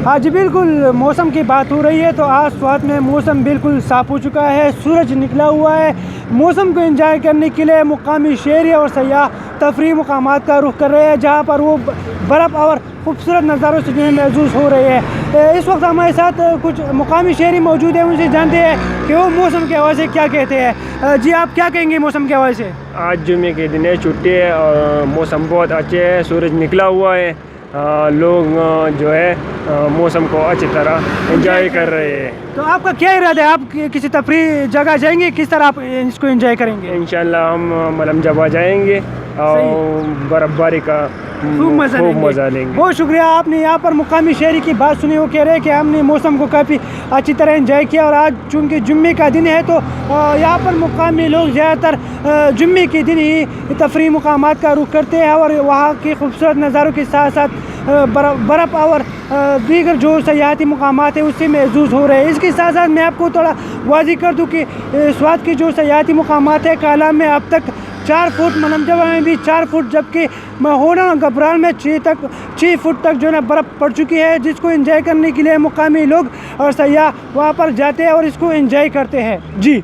ہاں جی بالکل، موسم کی بات ہو رہی ہے تو آج سوات میں موسم بالکل صاف ہو چکا ہے، سورج نکلا ہوا ہے۔ موسم کو انجوائے کرنے کے لیے مقامی شہری اور سیاح تفریحی مقامات کا رخ کر رہے ہیں، جہاں پر وہ برف اور خوبصورت نظاروں سے جو ہے محظوظ ہو رہے ہیں۔ اس وقت ہمارے ساتھ کچھ مقامی شہری موجود ہیں، ان سے جانتے ہیں کہ وہ موسم کے حوالے سے کیا کہتے ہیں۔ جی آپ کیا کہیں گے موسم کے حوالے سے؟ آج جمعے کے دن ہے، چھٹی ہے اور موسم بہت اچھے ہے، سورج نکلا ہوا ہے، لوگ جو ہے موسم کو اچھی طرح انجوائے کر رہے ہیں۔ تو آپ کا کیا ارادہ ہے؟ آپ کسی تفریح جگہ جائیں گے، کس طرح آپ اس کو انجوائے کریں گے؟ انشاءاللہ ہم ملم جبا جائیں گے اور برف باری کا خوب مزہ لیں گے۔ بہت شکریہ، آپ نے یہاں پر مقامی شہری کی بات سنی، وہ کہہ رہے ہیں کہ ہم نے موسم کو کافی اچھی طرح انجوائے کیا، اور آج چونکہ جمعے کا دن ہے تو یہاں پر مقامی لوگ زیادہ تر جمعے کے دن ہی تفریحی مقامات کا رخ کرتے ہیں اور وہاں کی خوبصورت نظاروں کے ساتھ ساتھ برف اور دیگر جو سیاحتی مقامات ہیں اس سے محظوظ ہو رہے ہیں۔ اس کے ساتھ ساتھ میں آپ کو تھوڑا واضح کر دوں کہ سوات کے جو سیاحتی مقامات ہیں، کالام میں اب تک 4 فٹ، ملم جبا میں بھی 4 فٹ، جبکہ مہونا گبرال میں 6 فٹ تک جو ہے برف پڑ چکی ہے، جس کو انجوائے کرنے کے لیے مقامی لوگ اور سیاح وہاں پر جاتے ہیں اور اس کو انجوائے کرتے ہیں۔ جی